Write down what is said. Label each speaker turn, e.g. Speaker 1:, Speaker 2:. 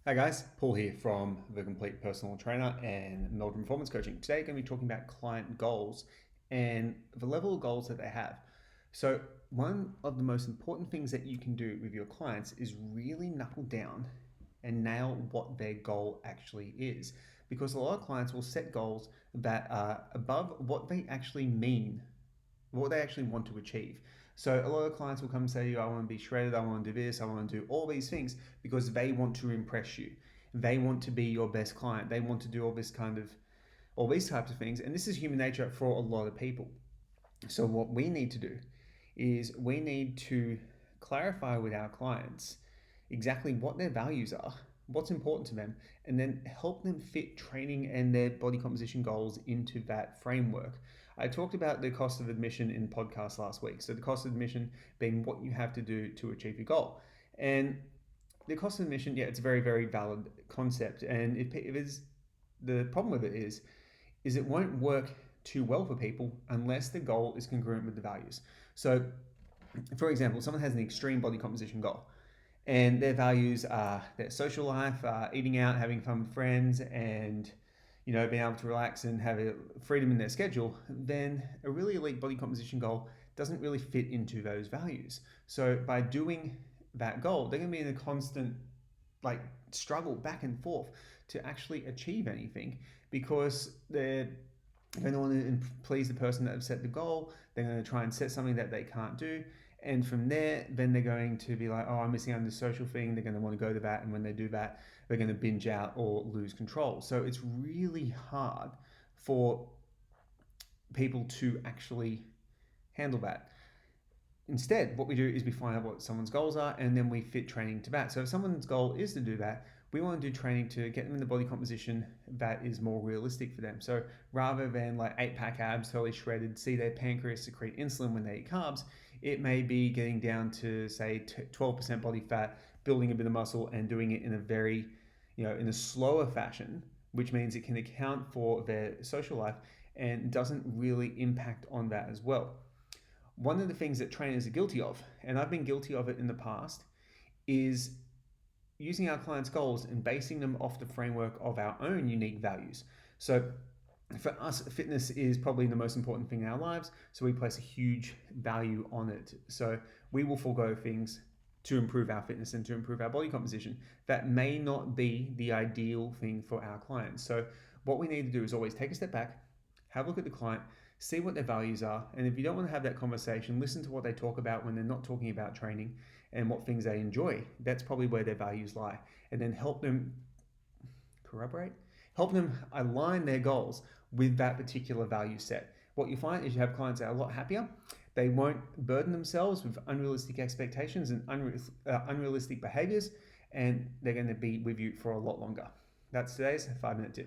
Speaker 1: Hi guys, Paul here from The Complete Personal Trainer and Meldrum Performance Coaching. Today, I'm going to be talking about client goals and the level of goals that they have. So, one of the most important things that you can do with your clients is really knuckle down and nail what their goal actually is. Because a lot of clients will set goals that are above what they actually mean, what they actually want to achieve. So a lot of clients will come and say, I want to be shredded, I want to do this, I want to do all these things because they want to impress you. They want to be your best client. They want to do all these types of things. And this is human nature for a lot of people. So what we need to do is we need to clarify with our clients exactly what their values are, what's important to them, and then help them fit training and their body composition goals into that framework. I talked about the cost of admission in podcast last week. So the cost of admission being what you have to do to achieve your goal. And the cost of admission, yeah, it's a very, very valid concept. And it is the problem with it is it won't work too well for people unless the goal is congruent with the values. So, for example, someone has an extreme body composition goal, and their values are their social life, eating out, having fun with friends, and being able to relax and have a freedom in their schedule. Then a really elite body composition goal doesn't really fit into those values. So by doing that goal, they're going to be in a constant like struggle back and forth to actually achieve anything because they don't want to please the person that have set the goal. They're going to try and set something that they can't do. And from there, then they're going to be like, oh, I'm missing out on this social thing. They're going to want to go to that. And when they do that, they're going to binge out or lose control. So it's really hard for people to actually handle that. Instead, what we do is we find out what someone's goals are and then we fit training to that. So if someone's goal is to do that, we want to do training to get them in the body composition that is more realistic for them. So rather than like 8-pack abs, totally shredded, see their pancreas secrete insulin when they eat carbs, it may be getting down to say 12% body fat, building a bit of muscle and doing it in a very, in a slower fashion, which means it can account for their social life and doesn't really impact on that as well. One of the things that trainers are guilty of, and I've been guilty of it in the past, is using our clients' goals and basing them off the framework of our own unique values. So for us, fitness is probably the most important thing in our lives, so we place a huge value on it. So we will forego things to improve our fitness and to improve our body composition. That may not be the ideal thing for our clients. So what we need to do is always take a step back, have a look at the client, see what their values are, and if you don't want to have that conversation, listen to what they talk about when they're not talking about training and what things they enjoy. That's probably where their values lie. And then help them help them align their goals with that particular value set. What you find is you have clients that are a lot happier. They won't burden themselves with unrealistic expectations and unrealistic behaviors, and they're going to be with you for a lot longer. That's today's 5-minute tip.